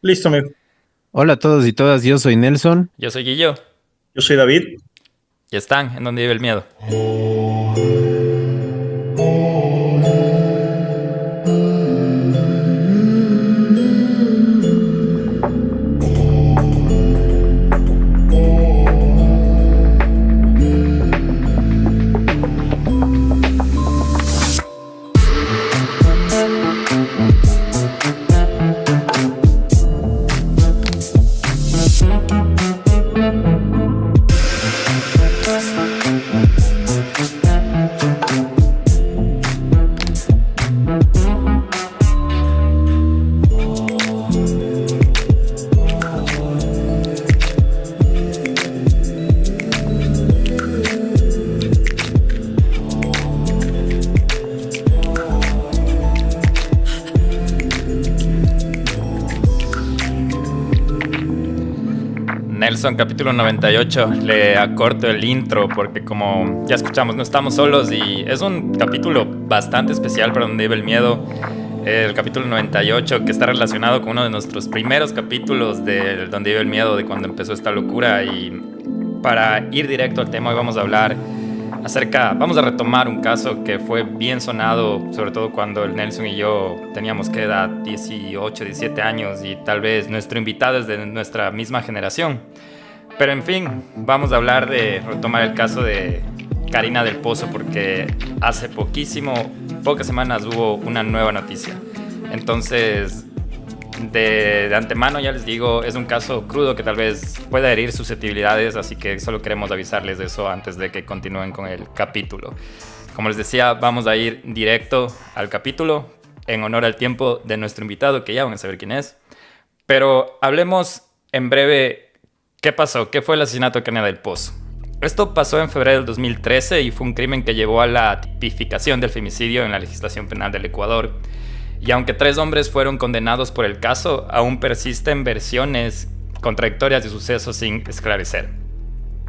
Listo, amigo. Hola a todos y todas, yo soy Nelson. Yo soy Guillo Yo soy David. y están en donde vive el miedo. Nelson, capítulo 98. Le acorto el intro porque como ya escuchamos, no estamos solos y es un capítulo bastante especial para donde vive el miedo. El capítulo 98 que está relacionado con uno de nuestros primeros capítulos de donde vive el miedo, de cuando empezó esta locura. Y para ir directo al tema, hoy vamos a hablar vamos a retomar un caso que fue bien sonado, sobre todo cuando el Nelson y yo teníamos que edad, 18, 17 años, y tal vez nuestro invitado es de nuestra misma generación. Pero en fin, vamos a hablar de retomar el caso de Karina del Pozo porque hace pocas semanas hubo una nueva noticia. Entonces, de antemano ya les digo, es un caso crudo que tal vez pueda herir susceptibilidades, así que solo queremos avisarles de eso antes de que continúen con el capítulo. Como les decía, vamos a ir directo al capítulo en honor al tiempo de nuestro invitado, que ya van a saber quién es. Pero hablemos en breve qué pasó, qué fue el asesinato de Karina del Pozo. Esto pasó en febrero del 2013 y fue un crimen que llevó a la tipificación del femicidio en la legislación penal del Ecuador. Y aunque 3 hombres fueron condenados por el caso, aún persisten versiones contradictorias de sucesos sin esclarecer.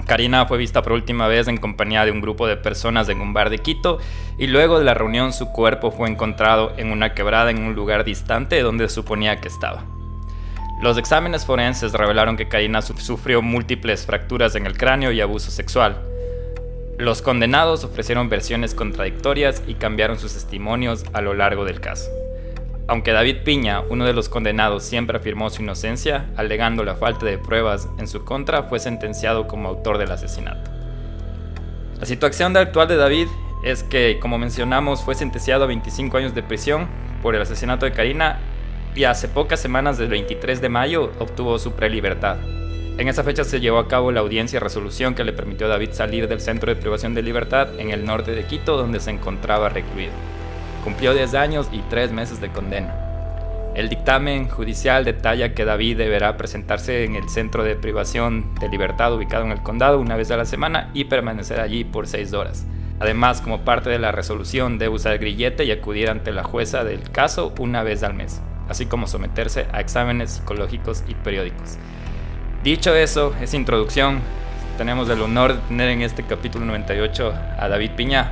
Karina fue vista por última vez en compañía de un grupo de personas en un bar de Quito y luego de la reunión su cuerpo fue encontrado en una quebrada en un lugar distante de donde se suponía que estaba. Los exámenes forenses revelaron que Karina sufrió múltiples fracturas en el cráneo y abuso sexual. Los condenados ofrecieron versiones contradictorias y cambiaron sus testimonios a lo largo del caso. Aunque David Piña, uno de los condenados, siempre afirmó su inocencia, alegando la falta de pruebas en su contra, fue sentenciado como autor del asesinato. La situación actual de David es que, como mencionamos, fue sentenciado a 25 años de prisión por el asesinato de Karina y hace pocas semanas, del 23 de mayo, obtuvo su prelibertad. En esa fecha se llevó a cabo la audiencia de resolución que le permitió a David salir del centro de privación de libertad en el norte de Quito, donde se encontraba recluido. Cumplió 10 años y 3 meses de condena. El dictamen judicial detalla que David deberá presentarse en el centro de privación de libertad ubicado en el condado una vez a la semana y permanecer allí por 6 horas. Además, como parte de la resolución, debe usar grillete y acudir ante la jueza del caso una vez al mes, así como someterse a exámenes psicológicos y periódicos. Dicho eso, esa introducción, tenemos el honor de tener en este capítulo 98 a David Piña.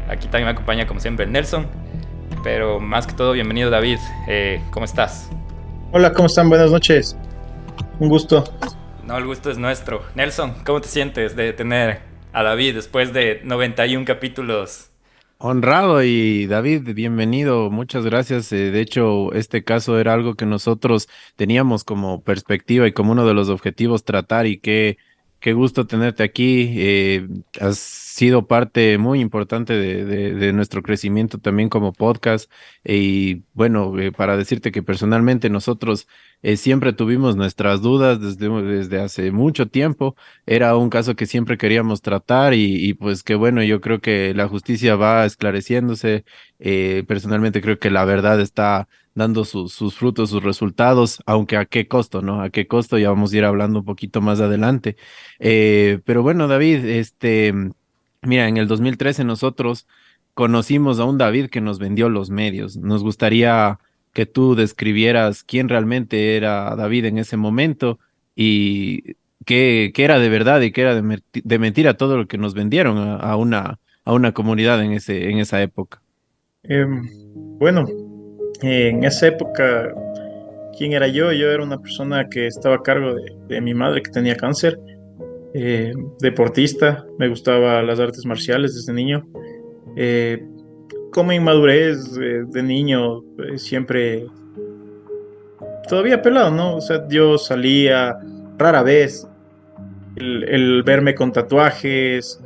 Aquí también me acompaña, como siempre, el Nelson. Pero más que todo, bienvenido David, ¿cómo estás? Hola, ¿cómo están? Buenas noches. Un gusto. No, el gusto es nuestro. Nelson, ¿cómo te sientes de tener a David después de 91 capítulos? Honrado y David, bienvenido, muchas gracias. De hecho, este caso era algo que nosotros teníamos como perspectiva y como uno de los objetivos tratar y qué gusto tenerte aquí. Has sido parte muy importante de nuestro crecimiento también como podcast. Y bueno, para decirte que personalmente nosotros siempre tuvimos nuestras dudas desde hace mucho tiempo. Era un caso que siempre queríamos tratar y pues que bueno, yo creo que la justicia va esclareciéndose. Personalmente creo que la verdad está dando sus frutos, sus resultados, aunque a qué costo, ¿no? A qué costo ya vamos a ir hablando un poquito más adelante. Pero bueno, David, mira, en el 2013 nosotros conocimos a un David que nos vendió los medios. Nos gustaría que tú describieras quién realmente era David en ese momento y qué era de verdad y qué era de mentira todo lo que nos vendieron a una comunidad en esa época. Bueno, en esa época quién era yo. Yo era una persona que estaba a cargo de mi madre que tenía cáncer, deportista, me gustaban las artes marciales desde niño. Eh, como inmadurez de niño, siempre, todavía pelado, ¿no? O sea, yo salía rara vez, el verme con tatuajes,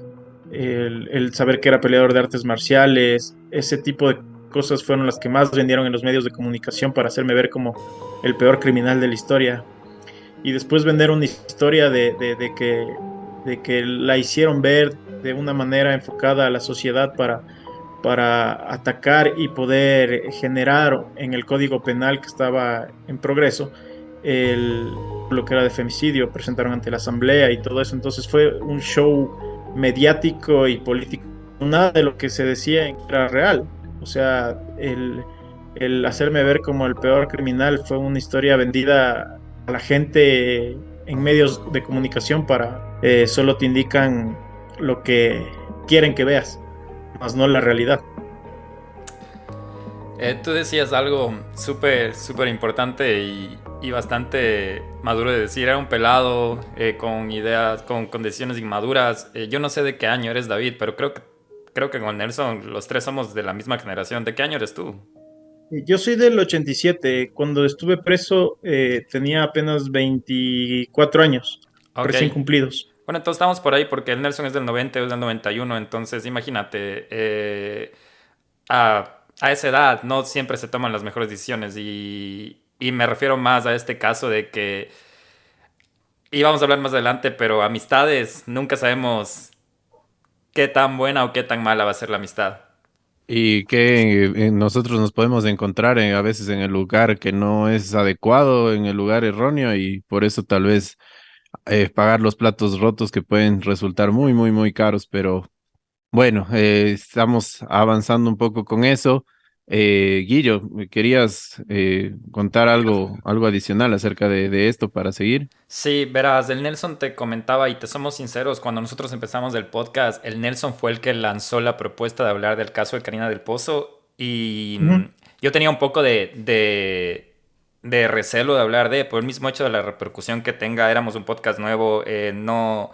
el saber que era peleador de artes marciales, ese tipo de cosas fueron las que más vendieron en los medios de comunicación para hacerme ver como el peor criminal de la historia. Y después vender una historia de que la hicieron ver de una manera enfocada a la sociedad para atacar y poder generar en el código penal que estaba en progreso el, lo que era de femicidio, presentaron ante la asamblea y todo eso. Entonces fue un show mediático y político. Nada de lo que se decía era real. O sea, el hacerme ver como el peor criminal fue una historia vendida a la gente en medios de comunicación para solo te indican lo que quieren que veas, más no la realidad. Tú decías algo súper importante y bastante maduro de decir. Era un pelado con ideas, con decisiones inmaduras. Yo no sé de qué año eres, David, pero creo que con Nelson los tres somos de la misma generación. ¿De qué año eres tú? Yo soy del 87. Cuando estuve preso tenía apenas 24 años, Ok. recién cumplidos. Bueno, entonces estamos por ahí porque el Nelson es del 90, yo es del 91, entonces imagínate, a esa edad no siempre se toman las mejores decisiones y me refiero más a este caso de que, y vamos a hablar más adelante, pero amistades, nunca sabemos qué tan buena o qué tan mala va a ser la amistad. Y que nosotros nos podemos encontrar a veces en el lugar que no es adecuado, en el lugar erróneo, y por eso tal vez pagar los platos rotos que pueden resultar muy caros, pero bueno, estamos avanzando un poco con eso. Guillo, ¿me querías contar algo adicional acerca de esto para seguir? Sí, verás, el Nelson te comentaba y te somos sinceros, cuando nosotros empezamos el podcast, el Nelson fue el que lanzó la propuesta de hablar del caso de Karina del Pozo y Ujú. yo tenía un poco de recelo de hablar por el mismo hecho de la repercusión que tenga. Éramos un podcast nuevo, no,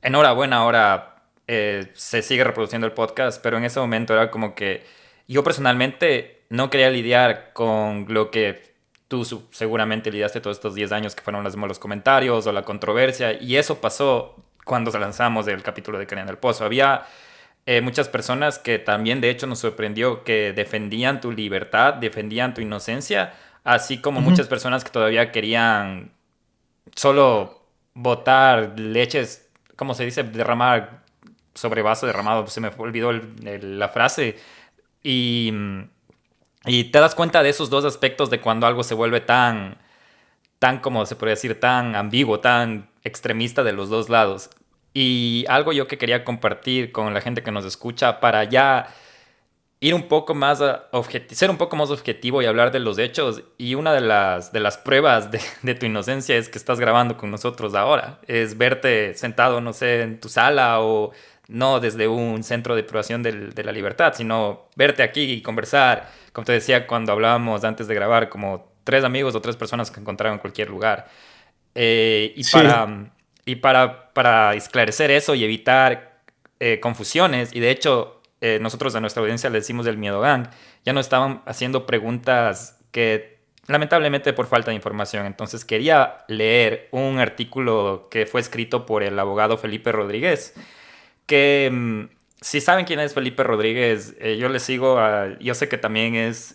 enhorabuena, ahora se sigue reproduciendo el podcast, pero en ese momento era como que yo personalmente no quería lidiar con lo que tú seguramente lidiaste todos estos 10 años que fueron los malos comentarios o la controversia, y eso pasó cuando lanzamos el capítulo de Karina del Pozo. Había muchas personas que también de hecho nos sorprendió que defendían tu libertad, defendían tu inocencia, así como Ujú. muchas personas que todavía querían solo botar leches, ¿cómo se dice? Derramar sobre vaso derramado, se me olvidó la frase. Y, y te das cuenta de esos dos aspectos de cuando algo se vuelve tan, como se podría decir, tan ambiguo, tan extremista de los dos lados. Y algo yo que quería compartir con la gente que nos escucha para ya ir un poco más ser un poco más objetivo y hablar de los hechos. Y una de las pruebas de tu inocencia es que estás grabando con nosotros ahora. Es verte sentado, no sé, en tu sala o no desde un centro de privación de la libertad, sino verte aquí y conversar, como te decía cuando hablábamos antes de grabar, como tres amigos o tres personas que encontraron en cualquier lugar. Eh, y Sí, para, para esclarecer eso y evitar confusiones, y de hecho nosotros a nuestra audiencia le decimos del Miedo Gang, ya nos estaban haciendo preguntas que lamentablemente por falta de información. Entonces quería leer un artículo que fue escrito por el abogado Felipe Rodríguez, que si saben quién es Felipe Rodríguez, yo le sigo, yo sé que también es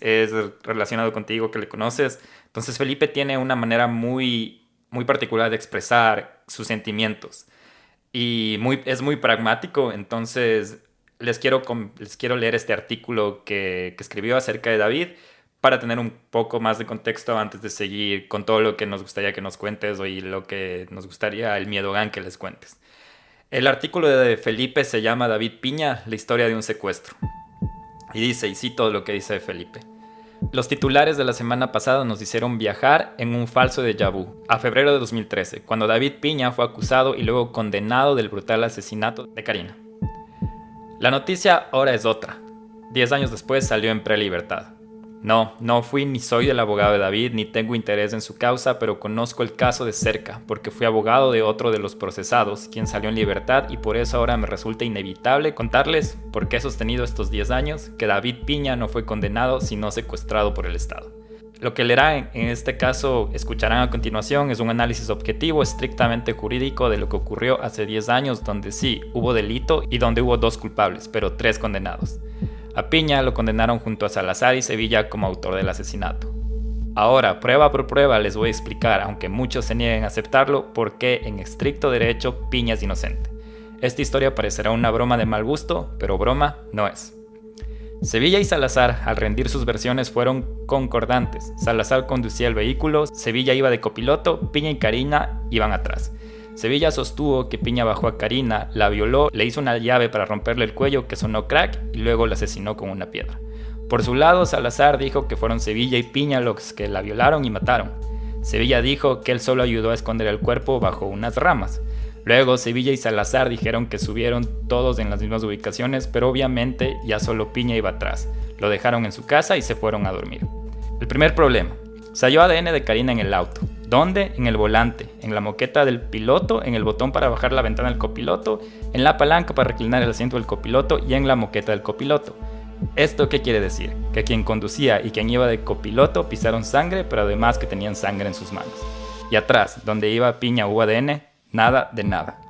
relacionado contigo, que le conoces. Entonces Felipe tiene una manera muy particular de expresar sus sentimientos y es muy pragmático. Entonces les quiero leer este artículo que escribió acerca de David para tener un poco más de contexto antes de seguir con todo lo que nos gustaría que nos cuentes y lo que nos gustaría el Miedo Gang que les cuentes. El artículo de Felipe se llama David Piña, la historia de un secuestro. Y dice, y cito lo que dice Felipe. Los titulares de la semana pasada nos hicieron viajar en un falso déjà vu a febrero de 2013, cuando David Piña fue acusado y luego condenado del brutal asesinato de Karina. La noticia ahora es otra. 10 años después salió en prelibertad. No fui ni soy el abogado de David, ni tengo interés en su causa, pero conozco el caso de cerca, porque fui abogado de otro de los procesados, quien salió en libertad, y por eso ahora me resulta inevitable contarles, porque he sostenido estos 10 años, que David Piña no fue condenado, sino secuestrado por el Estado. Lo que leerán en este caso, escucharán a continuación, es un análisis objetivo, estrictamente jurídico de lo que ocurrió hace 10 años, donde sí hubo delito y donde hubo 2 culpables, pero 3 condenados. A Piña lo condenaron junto a Salazar y Sevilla como autor del asesinato. Ahora, prueba por prueba, les voy a explicar, aunque muchos se nieguen a aceptarlo, por qué en estricto derecho Piña es inocente. Esta historia parecerá una broma de mal gusto, pero broma no es. Sevilla y Salazar, al rendir sus versiones, fueron concordantes. Salazar conducía el vehículo, Sevilla iba de copiloto, Piña y Karina iban atrás. Sevilla sostuvo que Piña bajó a Karina, la violó, le hizo una llave para romperle el cuello que sonó crack y luego la asesinó con una piedra. Por su lado, Salazar dijo que fueron Sevilla y Piña los que la violaron y mataron. Sevilla dijo que él solo ayudó a esconder el cuerpo bajo unas ramas. Luego, Sevilla y Salazar dijeron que subieron todos en las mismas ubicaciones, pero obviamente ya solo Piña iba atrás. Lo dejaron en su casa y se fueron a dormir. El primer problema. Se halló ADN de Karina en el auto. ¿Dónde? En el volante, en la moqueta del piloto, en el botón para bajar la ventana del copiloto, en la palanca para reclinar el asiento del copiloto y en la moqueta del copiloto. ¿Esto qué quiere decir? Que quien conducía y quien iba de copiloto pisaron sangre, pero además que tenían sangre en sus manos. Y atrás, donde iba Piña hubo ADN, nada de nada.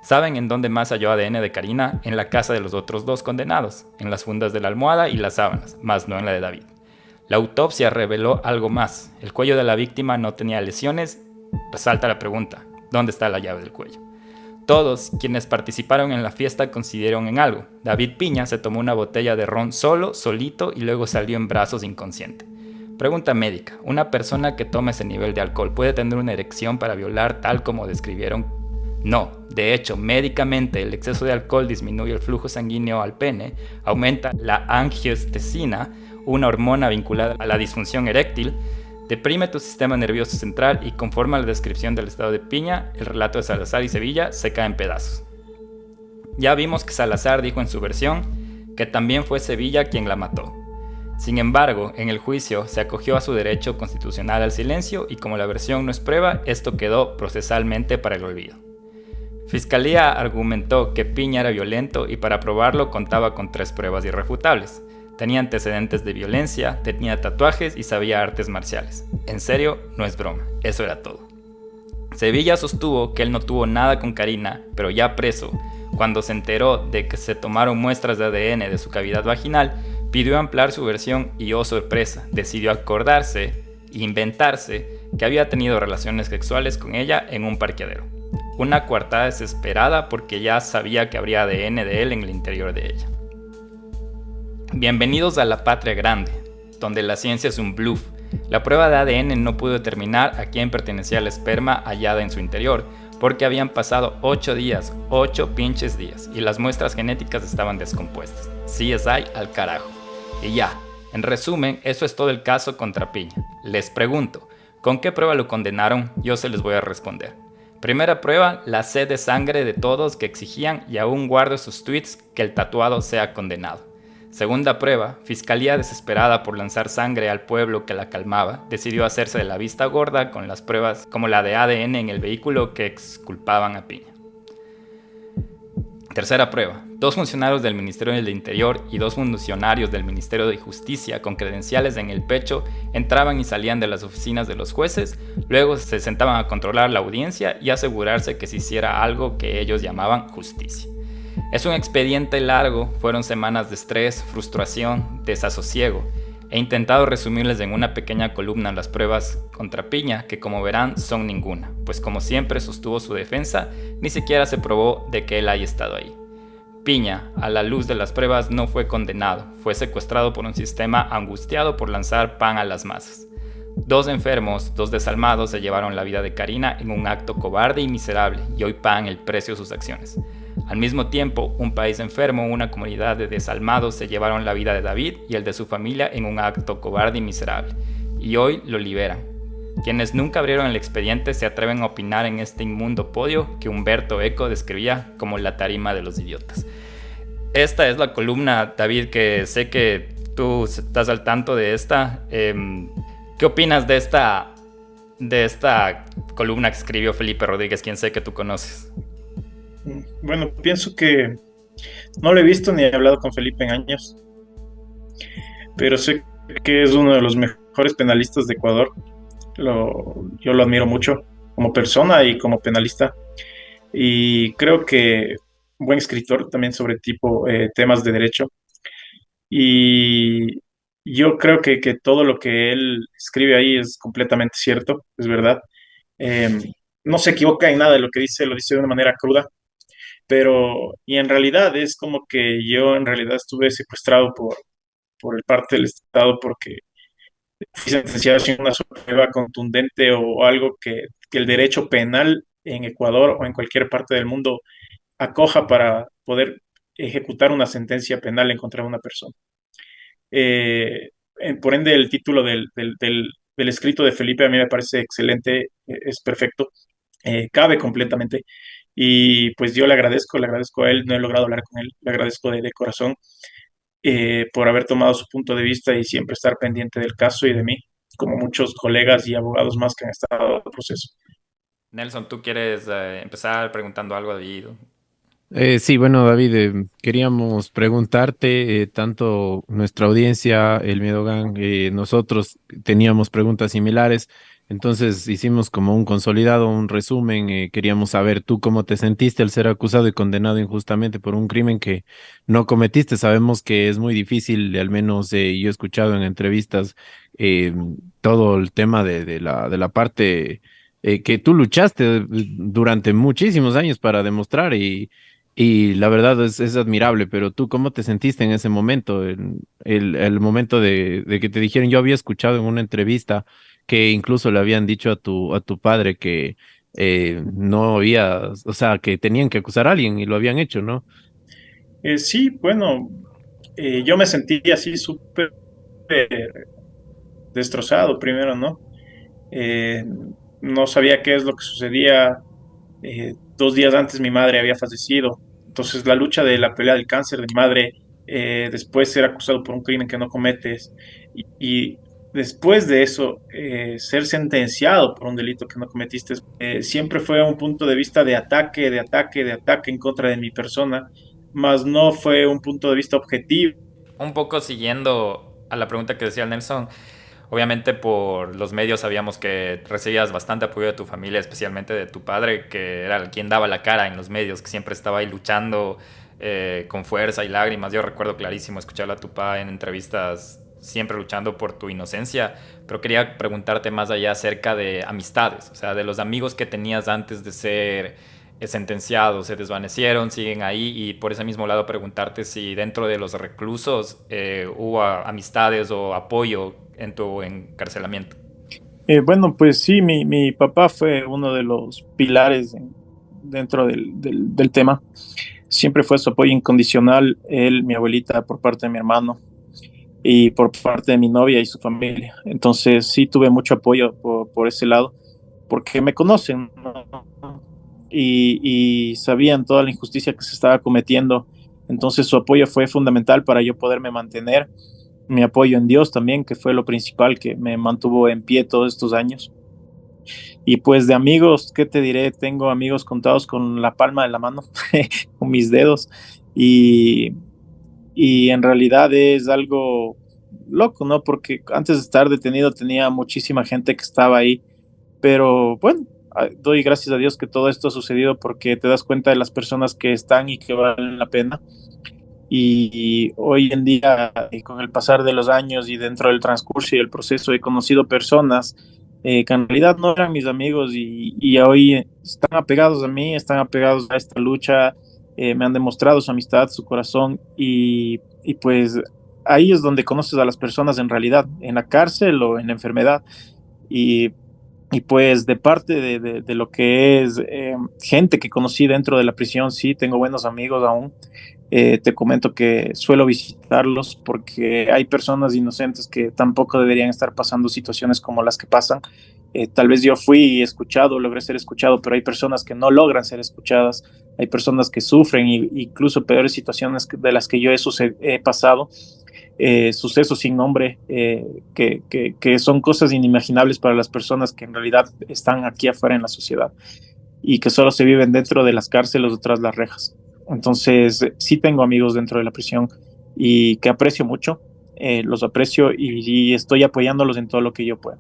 ¿Saben en dónde más halló ADN de Karina? En la casa de los otros 2 condenados, en las fundas de la almohada y las sábanas, más no en la de David. La autopsia reveló algo más. El cuello de la víctima no tenía lesiones. Resalta la pregunta, ¿dónde está la llave del cuello? Todos quienes participaron en la fiesta coincidieron en algo. David Piña se tomó una botella de ron solito, y luego salió en brazos inconsciente. Pregunta médica, ¿una persona que toma ese nivel de alcohol puede tener una erección para violar tal como describieron? No, de hecho, médicamente el exceso de alcohol disminuye el flujo sanguíneo al pene, aumenta la angiotensina, una hormona vinculada a la disfunción eréctil, deprime tu sistema nervioso central y conforme a la descripción del estado de Piña, el relato de Salazar y Sevilla se cae en pedazos. Ya vimos que Salazar dijo en su versión que también fue Sevilla quien la mató. Sin embargo, en el juicio se acogió a su derecho constitucional al silencio y como la versión no es prueba, esto quedó procesalmente para el olvido. Fiscalía argumentó que Piña era violento y para probarlo contaba con 3 pruebas irrefutables. Tenía antecedentes de violencia, tenía tatuajes y sabía artes marciales. En serio, no es broma, eso era todo. Sevilla sostuvo que él no tuvo nada con Karina, pero ya preso, cuando se enteró de que se tomaron muestras de ADN de su cavidad vaginal, pidió ampliar su versión y, oh sorpresa, decidió acordarse e inventarse que había tenido relaciones sexuales con ella en un parqueadero. Una coartada desesperada porque ya sabía que habría ADN de él en el interior de ella. Bienvenidos a la patria grande, donde la ciencia es un bluff. La prueba de ADN no pudo determinar a quién pertenecía el esperma hallada en su interior, porque habían pasado 8 días, 8 pinches días, y las muestras genéticas estaban descompuestas. CSI al carajo. Y ya, en resumen, eso es todo el caso contra Piña. Les pregunto, ¿con qué prueba lo condenaron? Yo se les voy a responder. Primera prueba, la sed de sangre de todos que exigían, y aún guardo sus tweets, que el tatuado sea condenado. Segunda prueba, Fiscalía desesperada por lanzar sangre al pueblo que la calmaba, decidió hacerse de la vista gorda con las pruebas como la de ADN en el vehículo que exculpaban a Piña. Tercera prueba, 2 funcionarios del Ministerio del Interior y 2 funcionarios del Ministerio de Justicia con credenciales en el pecho entraban y salían de las oficinas de los jueces, luego se sentaban a controlar la audiencia y asegurarse que se hiciera algo que ellos llamaban justicia. Es un expediente largo, fueron semanas de estrés, frustración, desasosiego. He intentado resumirles en una pequeña columna las pruebas contra Piña, que como verán son ninguna, pues como siempre sostuvo su defensa, ni siquiera se probó de que él haya estado ahí. Piña, a la luz de las pruebas, no fue condenado, fue secuestrado por un sistema angustiado por lanzar pan a las masas. 2 enfermos, 2 desalmados se llevaron la vida de Karina en un acto cobarde y miserable, y hoy pagan el precio de sus acciones. Al mismo tiempo, un país enfermo, una comunidad de desalmados se llevaron la vida de David y el de su familia en un acto cobarde y miserable, y hoy lo liberan. Quienes nunca abrieron el expediente se atreven a opinar en este inmundo podio que Humberto Eco describía como la tarima de los idiotas. Esta es la columna, David, que sé que tú estás al tanto de esta. ¿Qué opinas de esta columna que escribió Felipe Rodríguez, quien sé que tú conoces? Bueno, pienso que no lo he visto ni he hablado con Felipe en años, pero sé que es uno de los mejores penalistas de Ecuador. Yo lo admiro mucho como persona y como penalista. Y creo que un buen escritor también sobre temas de derecho. Y yo creo que todo lo que él escribe ahí es completamente cierto, es verdad. Eh, no se equivoca en nada de lo que dice, lo dice de una manera cruda, pero y en realidad es como que yo en realidad estuve secuestrado por el parte del Estado porque fui sentenciado sin una prueba contundente o algo que el derecho penal en Ecuador o en cualquier parte del mundo acoja para poder ejecutar una sentencia penal en contra de una persona. Por ende, el título del escrito de Felipe a mí me parece excelente, es perfecto, cabe completamente. Y pues yo le agradezco a él, no he logrado hablar con él, le agradezco de corazón por haber tomado su punto de vista y siempre estar pendiente del caso y de mí, como muchos colegas y abogados más que han estado en el proceso. Nelson, ¿tú quieres empezar preguntando algo de... Sí, bueno, David, queríamos preguntarte, tanto nuestra audiencia, el Miedo Gang, nosotros teníamos preguntas similares, entonces hicimos como un consolidado, un resumen, queríamos saber tú cómo te sentiste al ser acusado y condenado injustamente por un crimen que no cometiste. Sabemos que es muy difícil, al menos yo he escuchado en entrevistas eh, todo el tema de la parte que tú luchaste durante muchísimos años para demostrar y la verdad es admirable, pero tú, ¿cómo te sentiste en ese momento? El momento de que te dijeron, yo había escuchado en una entrevista que incluso le habían dicho a tu padre que no había, o sea, que tenían que acusar a alguien y lo habían hecho, ¿no? Sí, bueno, yo me sentí así súper eh, destrozado primero, ¿no? Eh, no sabía qué es lo que sucedía. 2 días antes mi madre había fallecido. Entonces la lucha de la pelea del cáncer de mi madre, después ser acusado por un crimen que no cometes y después de eso ser sentenciado por un delito que no cometiste, siempre fue un punto de vista de ataque, de ataque, de ataque en contra de mi persona, más no fue un punto de vista objetivo. Un poco siguiendo a la pregunta que decía Nelson, obviamente por los medios sabíamos que recibías bastante apoyo de tu familia, especialmente de tu padre, que era quien daba la cara en los medios, que siempre estaba ahí luchando con fuerza y lágrimas. Yo recuerdo clarísimo escucharlo a tu papá en entrevistas, siempre luchando por tu inocencia, pero quería preguntarte más allá acerca de amistades, o sea, de los amigos que tenías antes de ser sentenciados, se desvanecieron, siguen ahí, y por ese mismo lado preguntarte si dentro de los reclusos hubo amistades o apoyo en tu encarcelamiento. Bueno, pues sí, mi papá fue uno de los pilares dentro del tema. Siempre fue su apoyo incondicional, él, mi abuelita por parte de mi hermano y por parte de mi novia y su familia. Entonces sí tuve mucho apoyo por ese lado, porque me conocen, ¿no? Y sabían toda la injusticia que se estaba cometiendo. Entonces su apoyo fue fundamental para yo poderme mantener. Mi apoyo en Dios también, que fue lo principal que me mantuvo en pie todos estos años. Y pues de amigos, ¿qué te diré? Tengo amigos contados con la palma de la mano, con mis dedos. Y, y en realidad es algo loco, ¿no? Porque antes de estar detenido tenía muchísima gente que estaba ahí, pero bueno, doy gracias a Dios que todo esto ha sucedido porque te das cuenta de las personas que están y que valen la pena. Y hoy en día, con el pasar de los años y dentro del transcurso y el proceso, he conocido personas que en realidad no eran mis amigos y hoy están apegados a mí, están apegados a esta lucha, me han demostrado su amistad, su corazón y pues ahí es donde conoces a las personas en realidad, en la cárcel o en la enfermedad. Y, y pues de parte de lo que es gente que conocí dentro de la prisión, sí, tengo buenos amigos aún. Te comento que suelo visitarlos porque hay personas inocentes que tampoco deberían estar pasando situaciones como las que pasan. Tal vez yo fui escuchado, logré ser escuchado, pero hay personas que no logran ser escuchadas, hay personas que sufren incluso peores situaciones de las que yo he pasado. sucesos sin nombre, que son cosas inimaginables para las personas que en realidad están aquí afuera en la sociedad y que solo se viven dentro de las cárceles o tras las rejas. Entonces, sí tengo amigos dentro de la prisión y que aprecio mucho, los aprecio y estoy apoyándolos en todo lo que yo puedo.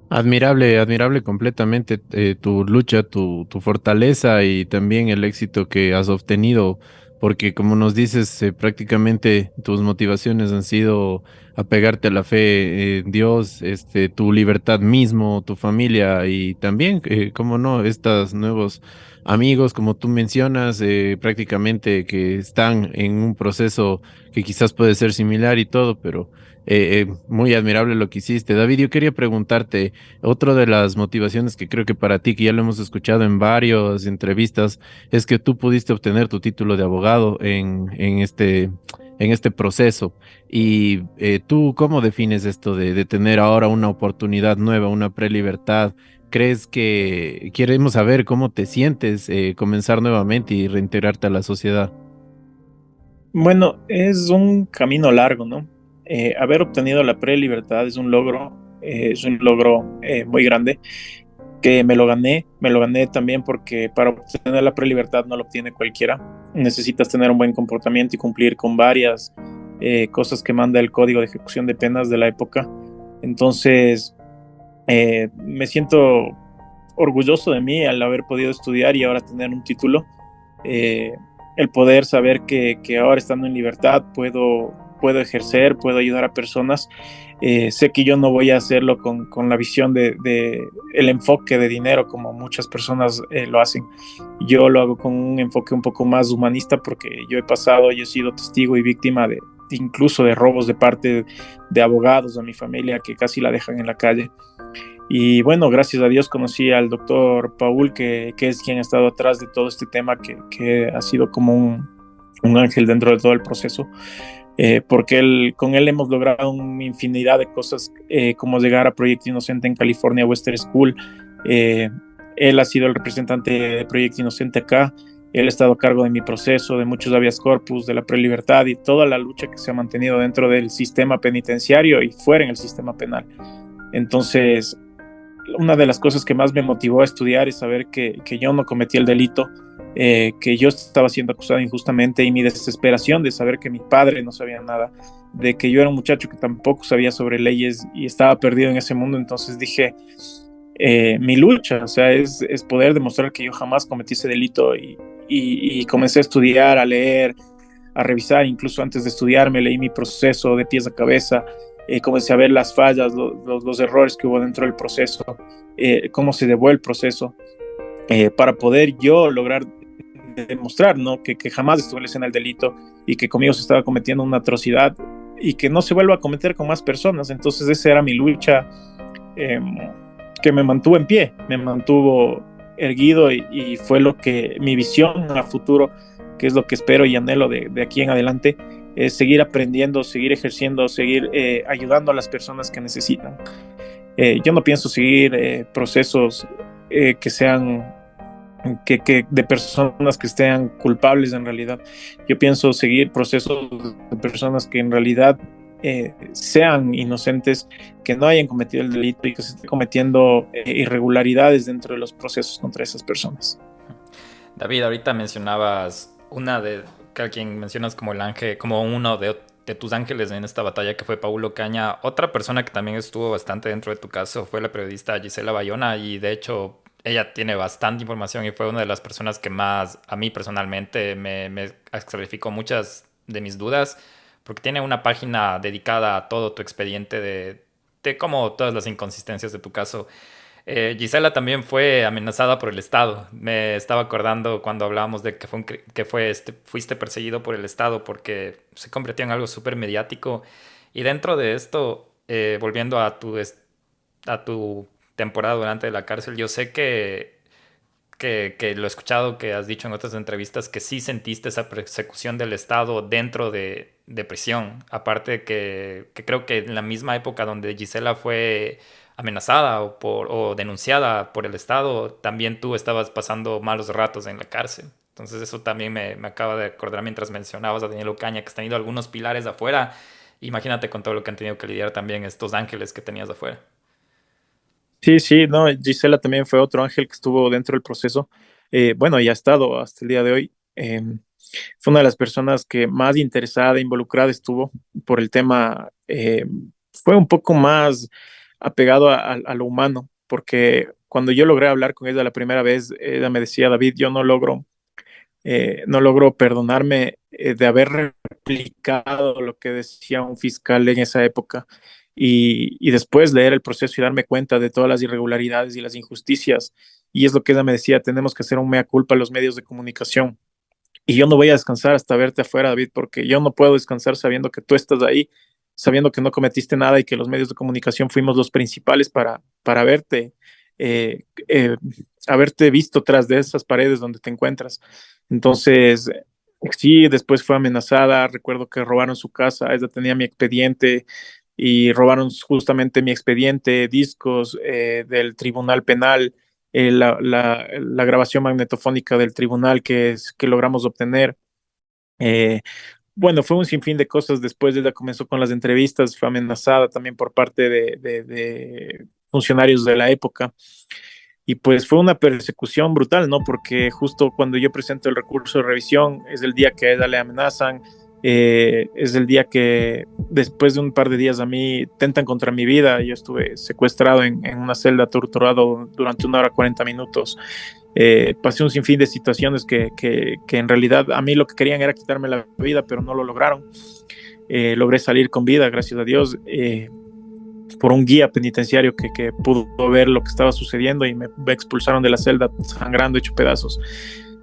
Admirable, admirable completamente tu lucha, tu fortaleza y también el éxito que has obtenido, porque como nos dices, prácticamente tus motivaciones han sido apegarte a la fe en Dios, tu libertad mismo, tu familia y también, como no, estos nuevos amigos, como tú mencionas, prácticamente que están en un proceso que quizás puede ser similar y todo, pero muy admirable lo que hiciste. David, yo quería preguntarte. Otra de las motivaciones que creo que para ti, que ya lo hemos escuchado en varias entrevistas, es que tú pudiste obtener tu título de abogado en este proceso. Y tú, ¿cómo defines esto de tener ahora una oportunidad nueva, una prelibertad? ¿Crees que queremos saber cómo te sientes comenzar nuevamente y reintegrarte a la sociedad? Bueno, es un camino largo, ¿no? Haber obtenido la prelibertad es un logro muy grande que me lo gané también porque para obtener la prelibertad no lo obtiene cualquiera. Necesitas tener un buen comportamiento y cumplir con varias cosas que manda el Código de Ejecución de Penas de la época. Entonces, me siento orgulloso de mí al haber podido estudiar y ahora tener un título. Eh, el poder saber que ahora estando en libertad puedo ejercer, puedo ayudar a personas. Sé que yo no voy a hacerlo con la visión de el enfoque de dinero como muchas personas lo hacen. Yo lo hago con un enfoque un poco más humanista porque yo he sido testigo y víctima de incluso de robos de parte de abogados a mi familia que casi la dejan en la calle. Y bueno, gracias a Dios conocí al doctor Paul, que es quien ha estado atrás de todo este tema, que ha sido como un ángel dentro de todo el proceso, porque con él hemos logrado una infinidad de cosas, como llegar a Proyecto Inocente en California Western School. Eh, Él ha sido el representante de Proyecto Inocente acá. Él ha estado a cargo de mi proceso, de muchos habeas corpus, de la prelibertad y toda la lucha que se ha mantenido dentro del sistema penitenciario y fuera en el sistema penal. Entonces, una de las cosas que más me motivó a estudiar es saber que yo no cometí el delito, que yo estaba siendo acusado injustamente y mi desesperación de saber que mi padre no sabía nada, de que yo era un muchacho que tampoco sabía sobre leyes y estaba perdido en ese mundo. Entonces dije, mi lucha, o sea, es poder demostrar que yo jamás cometí ese delito y comencé a estudiar, a leer, a revisar. Incluso antes de estudiar me leí mi proceso de pies a cabeza, comencé a ver las fallas, los errores que hubo dentro del proceso, cómo se llevó el proceso, para poder yo lograr demostrar, ¿no? Que jamás estuve en la escena del delito y que conmigo se estaba cometiendo una atrocidad y que no se vuelva a cometer con más personas. Entonces esa era mi lucha, eh, que me mantuvo en pie, me mantuvo erguido y fue lo que mi visión a futuro, que es lo que espero y anhelo de aquí en adelante, es seguir aprendiendo, seguir ejerciendo, seguir ayudando a las personas que necesitan. Yo no pienso seguir procesos que sean de personas que estén culpables en realidad. Yo pienso seguir procesos de personas que en realidad sean inocentes, que no hayan cometido el delito y que se estén cometiendo irregularidades dentro de los procesos contra esas personas. David, ahorita mencionabas una de que a quien mencionas como el ángel, como uno de tus ángeles en esta batalla, que fue Paulo Caña. Otra persona que también estuvo bastante dentro de tu caso fue la periodista Gisela Bayona, y de hecho ella tiene bastante información y fue una de las personas que más a mí personalmente me clarificó muchas de mis dudas, porque tiene una página dedicada a todo tu expediente de como todas las inconsistencias de tu caso. Gisela también fue amenazada por el Estado. Me estaba acordando cuando hablábamos de que, fuiste perseguido por el Estado porque se convirtió en algo súper mediático. Y dentro de esto, volviendo a a tu temporada durante la cárcel, yo sé que lo he escuchado, que has dicho en otras entrevistas, que sí sentiste esa persecución del Estado dentro de prisión. Aparte que creo que en la misma época donde Gisela fue amenazada o denunciada por el Estado, también tú estabas pasando malos ratos en la cárcel. Entonces eso también me acaba de acordar mientras mencionabas a Daniel Ocaña, que has tenido algunos pilares afuera Imagínate con todo lo que han tenido que lidiar también estos ángeles que tenías afuera. Sí, sí, no, Gisela también fue otro ángel que estuvo dentro del proceso. Bueno, y ha estado hasta el día de hoy. Fue una de las personas que más interesada, involucrada estuvo por el tema. Fue un poco más apegado a lo humano, porque cuando yo logré hablar con ella la primera vez, ella me decía, David, yo no logro perdonarme de haber replicado lo que decía un fiscal en esa época y después leer el proceso y darme cuenta de todas las irregularidades y las injusticias. Y es lo que ella me decía, tenemos que hacer un mea culpa a los medios de comunicación. Y yo no voy a descansar hasta verte afuera, David, porque yo no puedo descansar sabiendo que tú estás ahí, sabiendo que no cometiste nada y que los medios de comunicación fuimos los principales para verte, eh, eh, haberte visto tras de esas paredes donde te encuentras. Entonces, sí, después fue amenazada, recuerdo que robaron su casa, ella tenía mi expediente y robaron justamente mi expediente, discos del Tribunal Penal, la grabación magnetofónica del tribunal que logramos obtener. Eh, bueno, fue un sinfín de cosas. Después ella comenzó con las entrevistas, fue amenazada también por parte de funcionarios de la época. Y pues fue una persecución brutal, ¿no? Porque justo cuando yo presento el recurso de revisión es el día que a ella le amenazan, es el día que después de un par de días a mí tentan contra mi vida. Yo estuve secuestrado en una celda, torturado durante 1 hora 40 minutos. Pasé un sinfín de situaciones que en realidad a mí lo que querían era quitarme la vida, pero no lo lograron. Logré salir con vida, gracias a Dios. Por un guía penitenciario que pudo ver lo que estaba sucediendo y me expulsaron de la celda sangrando, hecho pedazos.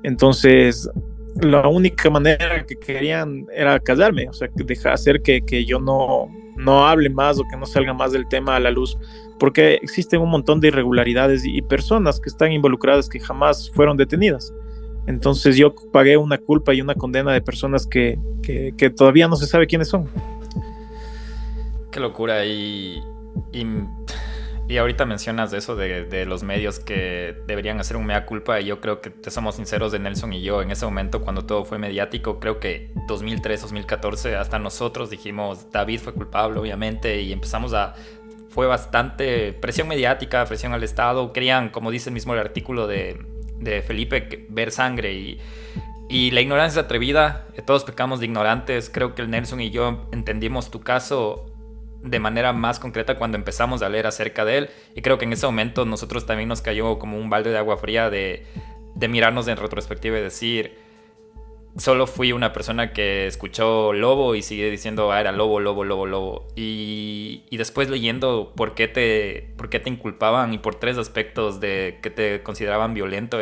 Entonces, la única manera que querían era callarme, o sea, hacer que yo no hable más o que no salga más del tema a la luz, porque existen un montón de irregularidades y personas que están involucradas que jamás fueron detenidas. Entonces yo pagué una culpa y una condena de personas que todavía no se sabe quiénes son. Qué locura. Y, y ahorita mencionas eso de los medios que deberían hacer un mea culpa. Y yo creo que te somos sinceros de Nelson y yo. En ese momento, cuando todo fue mediático, creo que 2003, 2014, hasta nosotros dijimos, David fue culpable, obviamente. Y fue bastante presión mediática, presión al Estado. Querían, como dice mismo el artículo de Felipe, ver sangre. Y la ignorancia es atrevida. Todos pecamos de ignorantes. Creo que el Nelson y yo entendimos tu caso de manera más concreta cuando empezamos a leer acerca de él, y creo que en ese momento nosotros también nos cayó como un balde de agua fría de mirarnos en retrospectiva y decir, solo fui una persona que escuchó lobo y sigue diciendo, era lobo, lobo, lobo, lobo, y después leyendo por qué te inculpaban y por 3 aspectos de que te consideraban violento.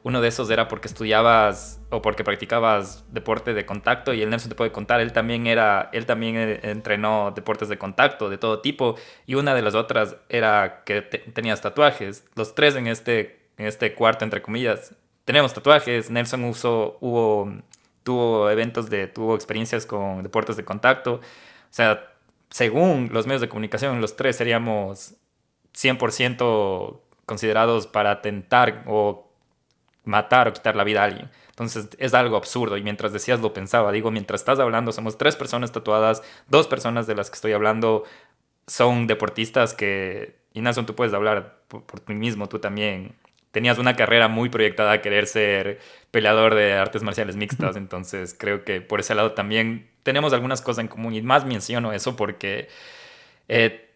Uno de esos era porque estudiabas o porque practicabas deporte de contacto, y el Nelson te puede contar, él también entrenó deportes de contacto de todo tipo, y una de las otras era que tenías tatuajes. Los 3 en este cuarto, entre comillas, tenemos tatuajes. Nelson tuvo experiencias con deportes de contacto. O sea, según los medios de comunicación, los 3 seríamos 100% considerados para atentar o matar o quitar la vida a alguien. Entonces es algo absurdo, y mientras decías lo pensaba. Digo, mientras estás hablando, somos 3 personas tatuadas, 2 personas de las que estoy hablando son deportistas y Nelson, tú puedes hablar por ti mismo. Tú también tenías una carrera muy proyectada a querer ser peleador de artes marciales mixtas. Entonces creo que por ese lado también tenemos algunas cosas en común, y más menciono eso porque eh,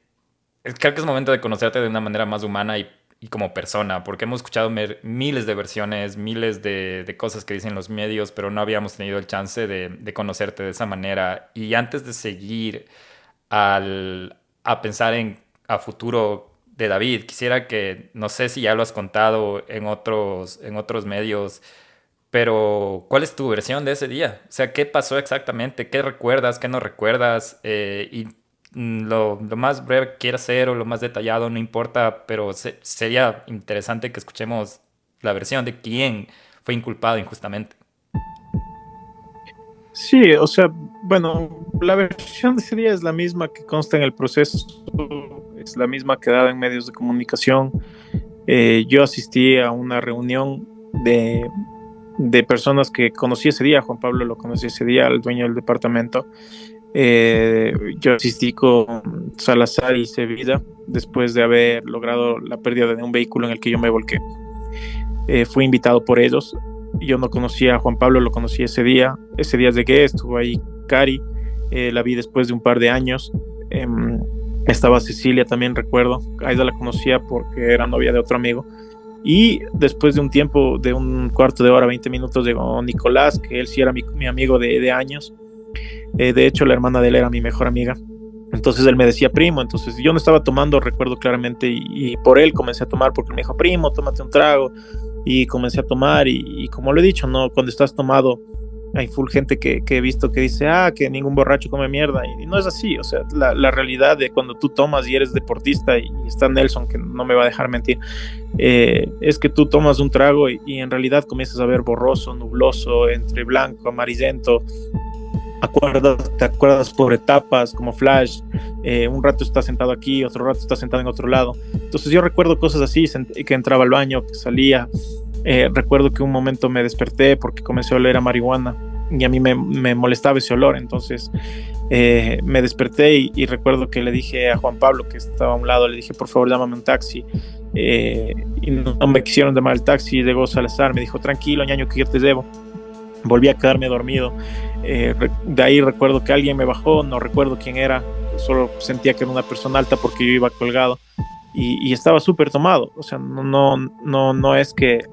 creo que es momento de conocerte de una manera más humana y como persona, porque hemos escuchado miles de versiones, miles de cosas que dicen los medios, pero no habíamos tenido el chance de conocerte de esa manera. Y antes de seguir a pensar a futuro de David, quisiera que, no sé si ya lo has contado en otros medios, pero ¿cuál es tu versión de ese día? O sea, ¿qué pasó exactamente? ¿Qué recuerdas? ¿Qué no recuerdas? Lo más breve que quieras ser o lo más detallado, no importa, pero sería interesante que escuchemos la versión de quién fue inculpado injustamente. Sí, o sea, bueno, la versión de ese día es la misma que consta en el proceso, es la misma que dada en medios de comunicación. Yo asistí a una reunión de personas que conocí ese día. Juan Pablo lo conocí ese día, el dueño del departamento. Yo asistí con Salazar y Sevilla después de haber logrado la pérdida de un vehículo en el que yo me volqué. Fui invitado por ellos. Yo no conocía a Juan Pablo, lo conocí ese día. Ese día llegué, estuvo ahí Cari, la vi después de un par de años. Estaba Cecilia también, recuerdo. A ella la conocía porque era novia de otro amigo. Y después de un tiempo, de un cuarto de hora, 20 minutos, llegó Nicolás, que él sí era mi amigo de años. De hecho, la hermana de él era mi mejor amiga. Entonces él me decía primo, entonces yo no estaba tomando, recuerdo claramente, y por él comencé a tomar, porque me dijo, primo, tómate un trago, y comencé a tomar, y como lo he dicho, ¿no? Cuando estás tomado, hay full gente que he visto que dice, que ningún borracho come mierda, y no es así, o sea, la realidad de cuando tú tomas y eres deportista, y está Nelson, que no me va a dejar mentir, es que tú tomas un trago y en realidad comienzas a ver borroso, nubloso, entre blanco, amarillento. Te acuerdas por etapas, como Flash. Un rato estás sentado aquí, otro rato estás sentado en otro lado. Entonces yo recuerdo cosas así, que entraba al baño, que salía. Recuerdo que un momento me desperté porque comencé a oler a marihuana y a mí me molestaba ese olor. Entonces me desperté y recuerdo que le dije a Juan Pablo, que estaba a un lado, le dije, por favor, llámame un taxi. Y no me quisieron llamar el taxi. Llegó Salazar, me dijo, tranquilo, ñaño, que yo te llevo. Volví a quedarme dormido. De ahí recuerdo que alguien me bajó, no recuerdo quién era, solo sentía que era una persona alta porque yo iba colgado y estaba súper tomado. O sea, no es que